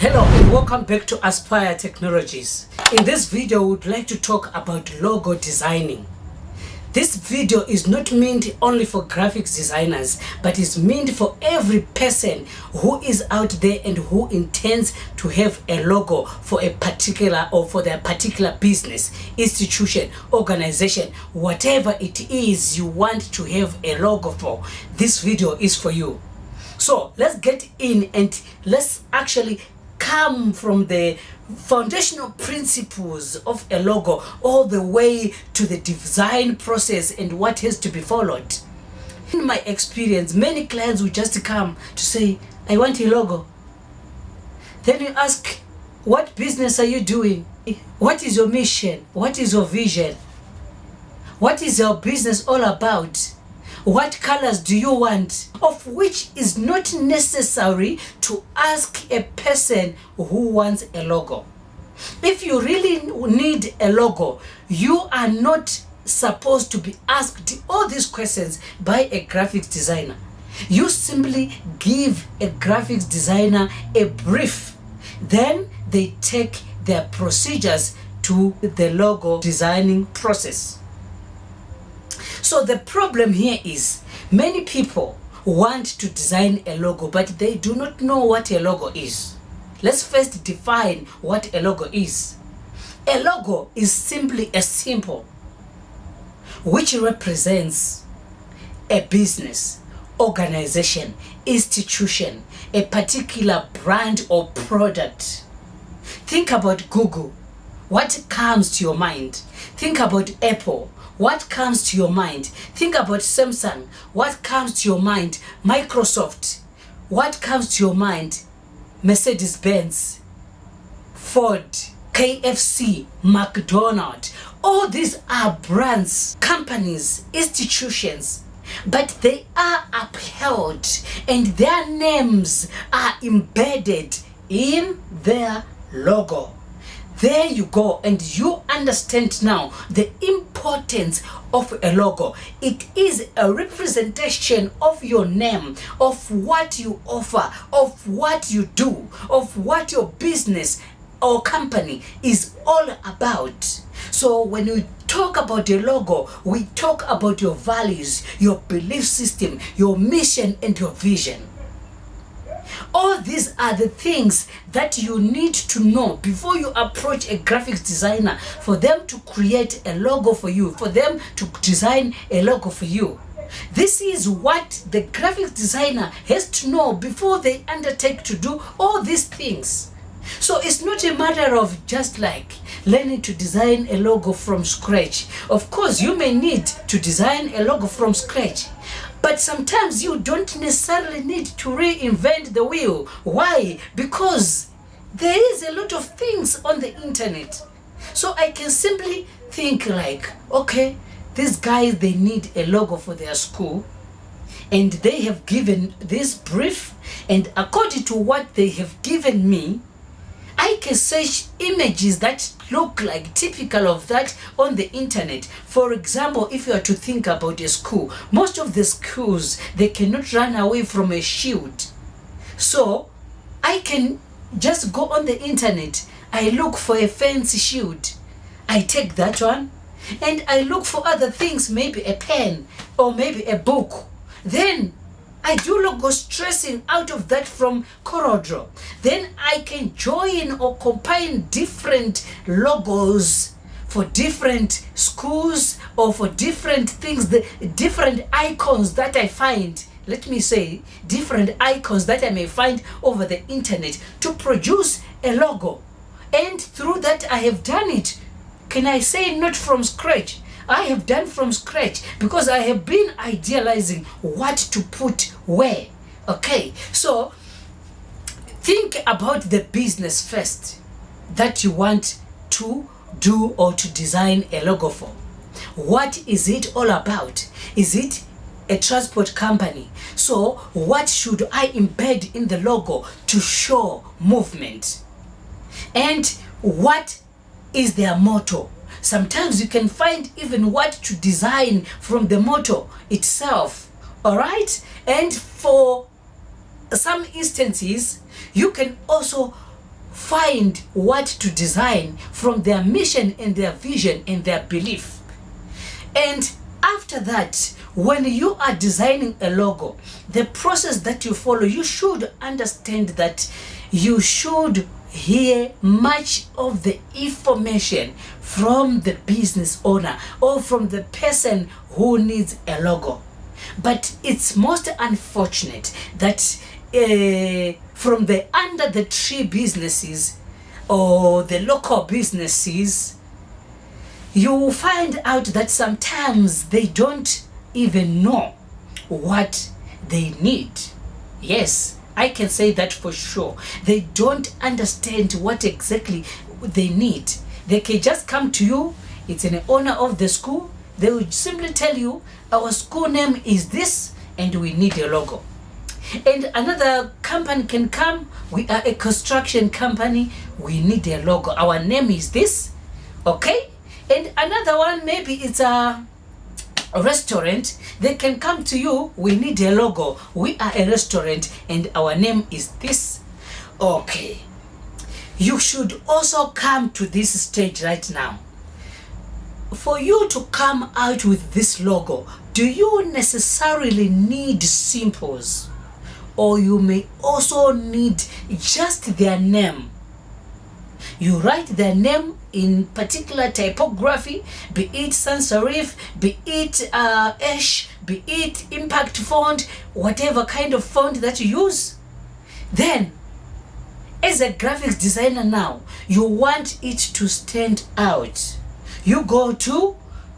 Hello and welcome back to Aspire Technologies. In this video, we would like to talk about logo designing. This video is not meant only for graphics designers, but is meant for every person who is out there and who intends to have a logo for a particular or for their particular business, institution, organization, whatever it is you want to have a logo for. This video is for you. So let's get in and let's actually come from the foundational principles of a logo all the way to the design process and what has to be followed. In my experience, many clients will just come to say, I want a logo. Then you ask, what business are you doing? What is your mission? What is your vision? What is your business all about? What colors do you want? Of which is not necessary to ask a person who wants a logo. If you really need a logo, you are not supposed to be asked all these questions by a graphics designer. You simply give a graphics designer a brief. Then they take their procedures to the logo designing process. So the problem here is many people want to design a logo, but they do not know what a logo is. Let's first define what a logo is. A logo is simply a symbol which represents a business, organization, institution, a particular brand or product. Think about Google. What comes to your mind? Think about Apple. What comes to your mind? Think about Samsung. What comes to your mind? Microsoft. What comes to your mind? Mercedes-Benz, Ford, KFC, McDonald's. All these are brands, companies, institutions, but they are upheld and their names are embedded in their logo. There you go, and you understand now the importance of a logo. It is a representation of your name, of what you offer, of what you do, of what your business or company is all about. So when we talk about a logo, we talk about your values, your belief system, your mission and your vision. All these are the things that you need to know before you approach a graphics designer for them to create a logo for you, for them to design a logo for you. This is what the graphics designer has to know before they undertake to do all these things. So it's not a matter of just like learning to design a logo from scratch. Of course, you may need to design a logo from scratch, but sometimes you don't necessarily need to reinvent the wheel. Why? Because there is a lot of things on the internet. So I can simply think like, okay, these guys, they need a logo for their school, and they have given this brief, and according to what they have given me, I can search images that look like typical of that on the internet. For example, if you are to think about a school, most of the schools, they cannot run away from a shield. So I can just go on the internet, I look for a fancy shield, I take that one, and I look for other things, maybe a pen or maybe a book. Then I do logo stressing out of that from CorelDRAW. Then I can join or combine different logos for different schools or for different things, the different icons that I find. Let me say different icons that I may find over the internet to produce a logo. And through that I have done it. Can I say not from scratch? I have done from scratch because I have been idealizing what to put where. Okay, so think about the business first that you want to do or to design a logo for. What is it all about? Is it a transport company? So what should I embed in the logo to show movement? And what is their motto? Sometimes you can find even what to design from the motto itself. All right? And for some instances, you can also find what to design from their mission and their vision and their belief. And after that, when you are designing a logo, the process that you follow, you should understand that you should hear much of the information from the business owner or from the person who needs a logo. But it's most unfortunate that from the under the tree businesses or the local businesses, you will find out that sometimes they don't even know what they need. Yes, I can say that for sure. They don't understand what exactly they need. They can just come to you, it's an owner of the school, they will simply tell you, our school name is this and we need a logo. And another company can come, we are a construction company, we need a logo, our name is this, okay? And another one, maybe it's a restaurant, they can come to you, we need a logo, we are a restaurant and our name is this. Okay, you should also come to this stage right now. For you to come out with this logo, do you necessarily need symbols? Or you may also need just their name. You write their name in particular typography, be it sans serif, be it Ash, be it impact font, whatever kind of font that you use. Then, as a graphics designer now, you want it to stand out. You go to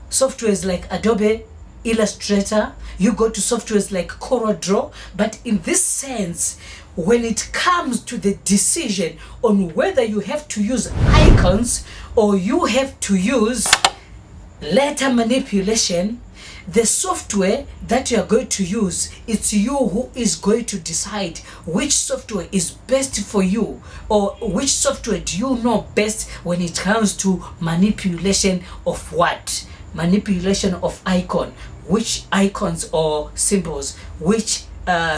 softwares like Adobe Illustrator, you go to softwares like CorelDRAW, but in this sense, when it comes to the decision on whether you have to use icons or you have to use letter manipulation, the software that you are going to use, it's you who is going to decide which software is best for you, or which software do you know best when it comes to manipulation of what? Manipulation of icon. Which icons or symbols, which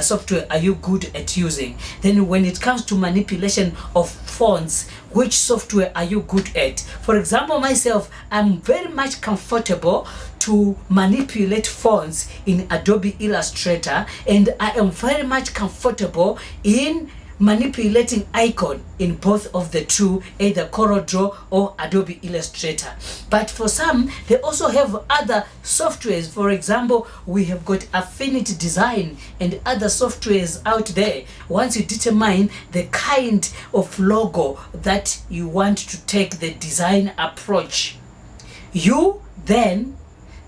software are you good at using? Then when it comes to manipulation of fonts, which software are you good at? For example, myself, I'm very much comfortable to manipulate fonts in Adobe Illustrator, and I am very much comfortable in manipulating icon in both of the two, either CorelDRAW or Adobe Illustrator. But for some, they also have other softwares. For example, we have got Affinity Design and other softwares out there. Once you determine the kind of logo that you want to take the design approach, you then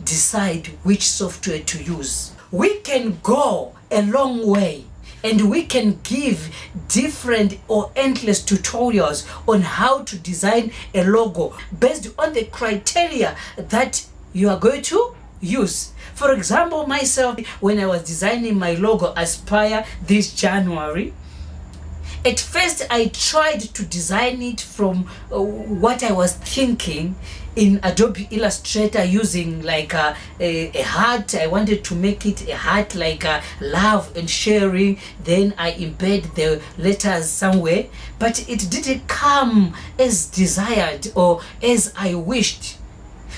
decide which software to use. We can go a long way and we can give different or endless tutorials on how to design a logo based on the criteria that you are going to use. For example, myself, when I was designing my logo Aspire this January, at first I tried to design it from what I was thinking in Adobe Illustrator, using like a heart. I wanted to make it a heart, like love and sharing. Then I embed the letters somewhere, but it didn't come as desired or as I wished.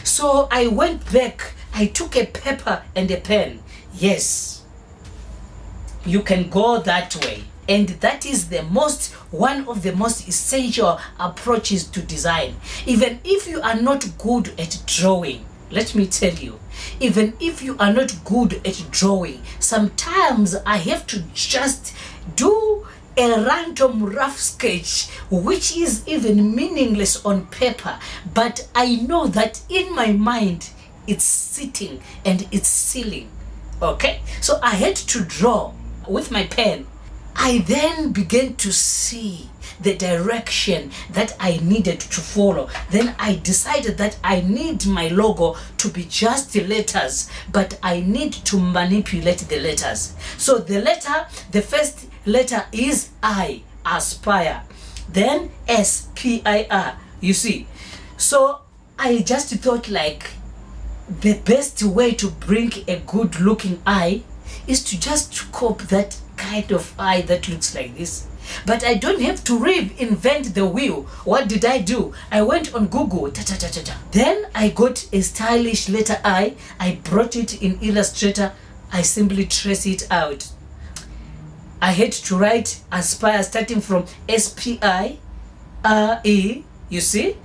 So I went back, I took a paper and a pen. Yes, you can go that way. And that is one of the most essential approaches to design. Even if you are not good at drawing, let me tell you, even if you are not good at drawing, sometimes I have to just do a random rough sketch, which is even meaningless on paper, but I know that in my mind it's sitting and it's sealing. Okay, so I had to draw with my pen. I then began to see the direction that I needed to follow. Then I decided that I need my logo to be just the letters, but I need to manipulate the letters. So the first letter is I, Aspire. Then S-P-I-R, you see. So I just thought like the best way to bring a good looking eye is to just copy that kind of eye that looks like this. But I don't have to reinvent the wheel. What did I do? I went on Google. Then I got a stylish letter I. I brought it in Illustrator. I simply trace it out. I had to write Aspire starting from S-P-I-R-E, you see?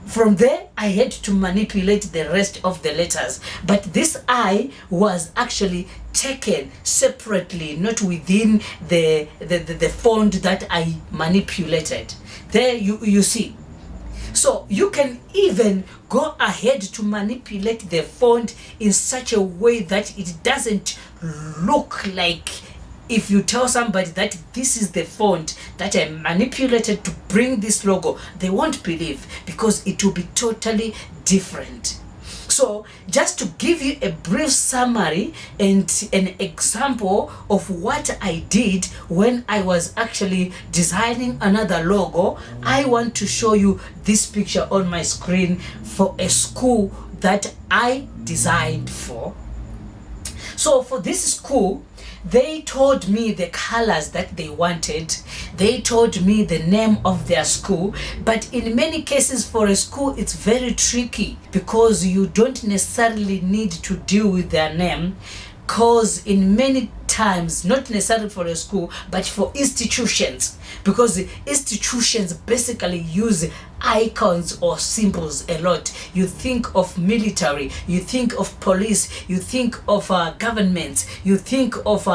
From there, I had to manipulate the rest of the letters. But this I was actually taken separately, not within the font that I manipulated. There you see. So you can even go ahead to manipulate the font in such a way that it doesn't look like, if you tell somebody that this is the font that I manipulated to bring this logo, they won't believe, because it will be totally different. So just to give you a brief summary and an example of what I did when I was actually designing another logo, I want to show you this picture on my screen for a school that I designed for. So for this school, they told me the colors that they wanted. They told me the name of their school. But in many cases for a school, it's very tricky, because you don't necessarily need to deal with their name. Because in many times, not necessarily for a school, but for institutions, because institutions basically use icons or symbols a lot. You think of military, you think of police, you think of governments, you think of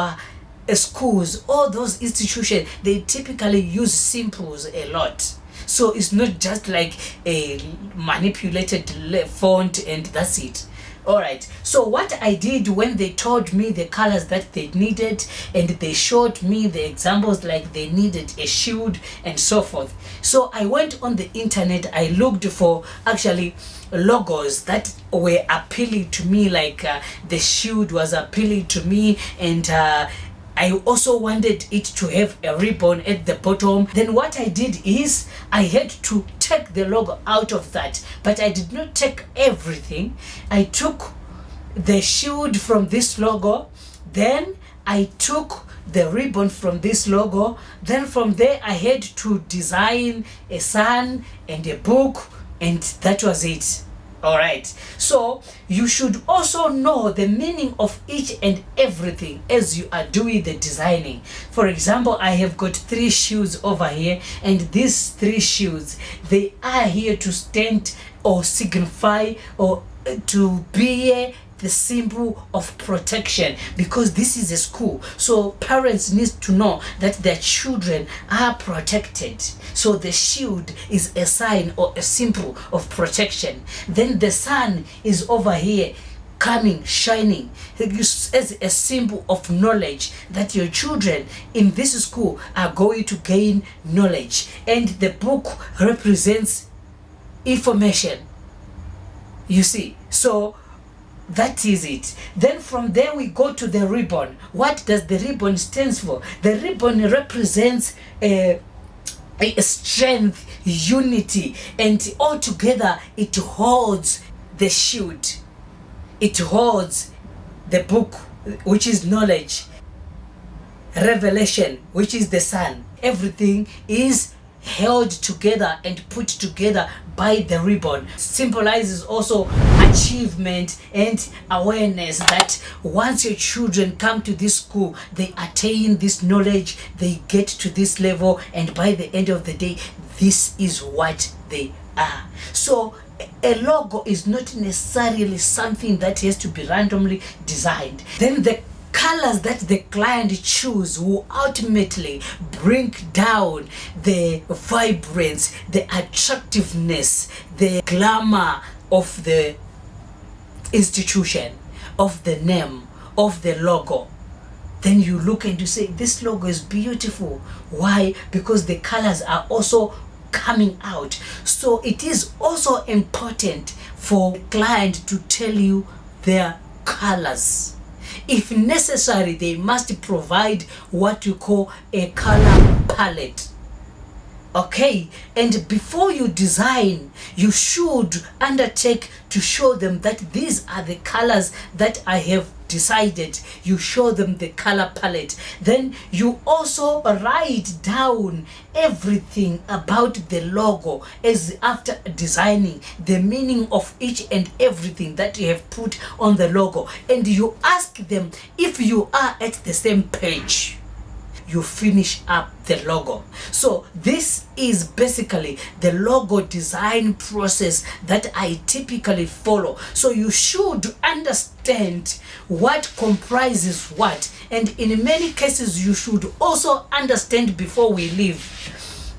schools. All those institutions, they typically use symbols a lot. So it's not just like a manipulated font and that's it. Alright, so what I did when they told me the colors that they needed, and they showed me the examples, like they needed a shield and so forth. So I went on the internet, I looked for actually logos that were appealing to me, like the shield was appealing to me, and I also wanted it to have a ribbon at the bottom. Then what I did is I had to take the logo out of that, but I did not take everything. I took the shield from this logo, then I took the ribbon from this logo, then from there I had to design a sun and a book, and that was it. Alright, so you should also know the meaning of each and everything as you are doing the designing. For example, I have got 3 shoes over here, and these 3 shoes, they are here to stand or signify or to be the symbol of protection, because this is a school. So parents need to know that their children are protected. So the shield is a sign or a symbol of protection. Then the sun is over here, coming, shining, as a symbol of knowledge, that your children in this school are going to gain knowledge. And the book represents information, you see. So that is it. Then from there we go to the ribbon. What does the ribbon stand for? The ribbon represents a strength, unity, and altogether it holds the shield. It holds the book, which is knowledge, revelation, which is the sun. Everything is held together and put together by the ribbon. Symbolizes also achievement and awareness, that once your children come to this school, they attain this knowledge, they get to this level, and by the end of the day, this is what they are. So a logo is not necessarily something that has to be randomly designed. Then the colors that the client choose will ultimately bring down the vibrance, the attractiveness, the glamour of the institution, of the name, of the logo. Then you look and you say, this logo is beautiful. Why? Because the colors are also coming out. So it is also important for the client to tell you their colors. If necessary, they must provide what you call a color palette. Okay, and before you design, you should undertake to show them that these are the colors that I have decided, you show them the color palette. Then you also write down everything about the logo, as after designing the meaning of each and everything that you have put on the logo, and you ask them if you are at the same page. You finish up the logo. So this is basically the logo design process that I typically follow. So you should understand what comprises what, and in many cases you should also understand before we leave,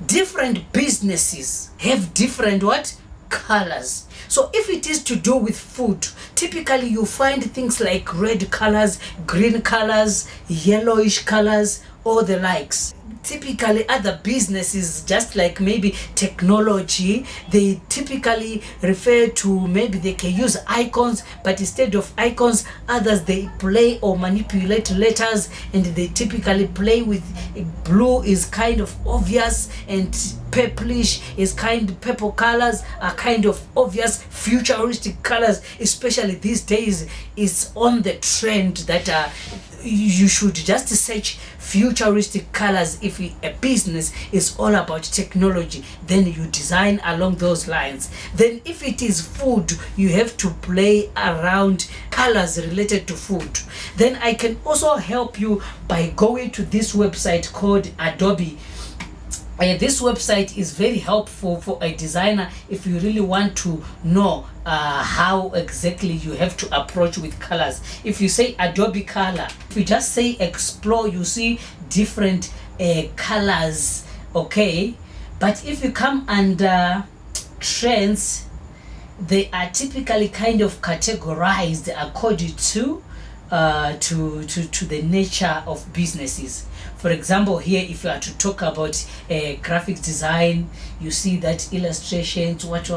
different businesses have different what? Colors. So if it is to do with food, typically you find things like red colors, green colors, yellowish colors, or the likes. Typically other businesses, just like maybe technology, they typically refer to, maybe they can use icons, but instead of icons, others they play or manipulate letters, and they typically play with blue is kind of obvious, and purplish is purple colors are kind of obvious. Futuristic colors, especially these days, is on the trend that you should just search futuristic colors. If a business is all about technology, then you design along those lines. Then if it is food, you have to play around colors related to food. Then I can also help you by going to this website called Adobe. This website is very helpful for a designer if you really want to know how exactly you have to approach with colors. If you say Adobe Color, if you just say explore, you see different colors, okay? But if you come under trends, they are typically kind of categorized according to the nature of businesses. For example, here if you are to talk about graphics design, you see that illustrations, what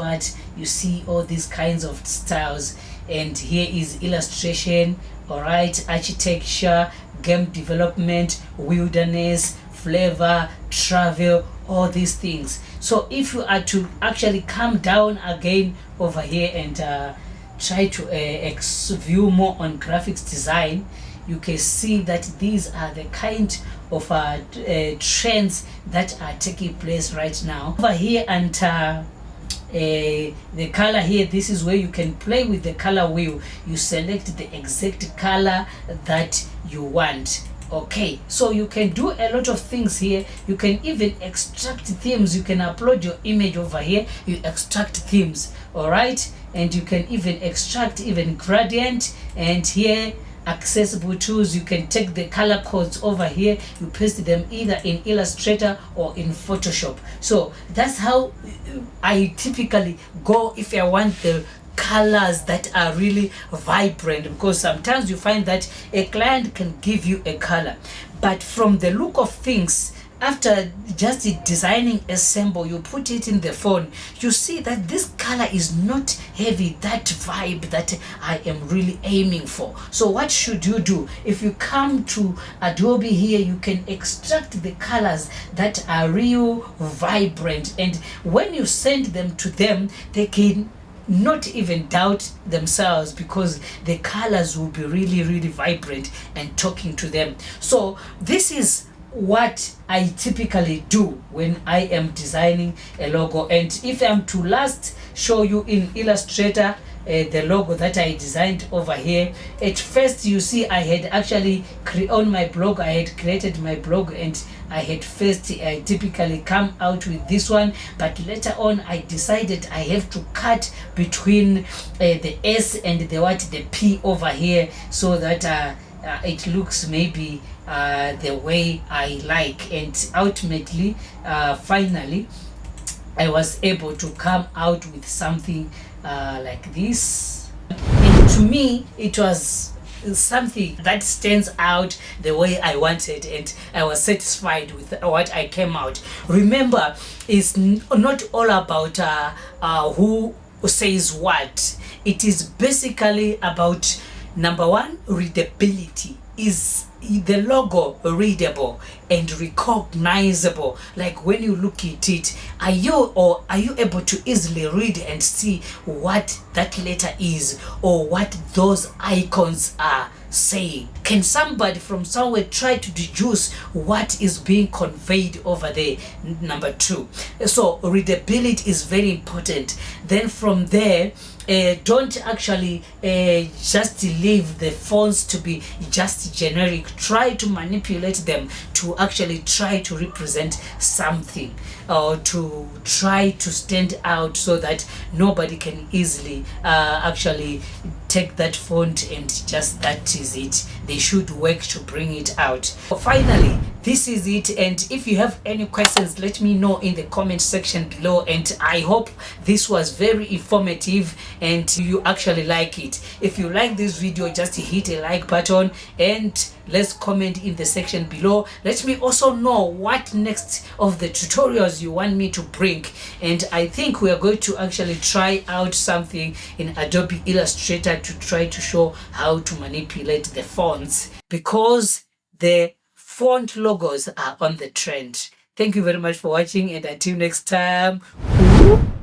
you see all these kinds of styles. And here is illustration, all right, architecture, game development, wilderness, flavor, travel, all these things. So if you are to actually come down again over here and try to view more on graphics design, you can see that these are the kind of trends that are taking place right now. Over here, and the color here, this is where you can play with the color wheel. You select the exact color that you want. Okay, so you can do a lot of things here. You can even extract themes. You can upload your image over here, you extract themes, all right? And you can even extract even gradient. And here, accessible tools, you can take the color codes over here, you paste them either in Illustrator or in Photoshop. So that's how I typically go if I want the colors that are really vibrant, because sometimes you find that a client can give you a color, but from the look of things, after just designing a symbol, you put it in the phone, you see that this color is not heavy, that vibe that I am really aiming for. So what should you do? If you come to Adobe here, you can extract the colors that are real vibrant, and when you send them to them, they can not even doubt themselves, because the colors will be really, really vibrant and talking to them. So this is what I typically do when I am designing a logo. And if I'm to last show you in Illustrator the logo that I designed over here, at first you see I had actually on my blog, I had created my blog, and I had first typically come out with this one, but later on I decided I have to cut between the S and the P over here, so that it looks maybe the way I like. And ultimately, finally, I was able to come out with something like this. And to me, it was something that stands out the way I wanted, and I was satisfied with what I came out. Remember, it's not all about who says what. It is basically about, number one, readability. Is the logo readable and recognizable? Like when you look at it, are you able to easily read and see what that letter is or what those icons are? saying? Can somebody from somewhere try to deduce what is being conveyed over there? Number two. So readability is very important. Then from there, don't actually just leave the fonts to be just generic. Try to manipulate them to actually try to represent something, or to try to stand out so that nobody can easily actually take that font and just that is it. They should work to bring it out. Finally, this is it, and if you have any questions, let me know in the comment section below. And I hope this was very informative and you actually like it. If you like this video, just hit a like button and let's comment in the section below. Let me also know what next of the tutorials you want me to bring, and I think we are going to actually try out something in Adobe Illustrator to try to show how to manipulate the fonts, because the font logos are on the trend. Thank you very much for watching, and until next time.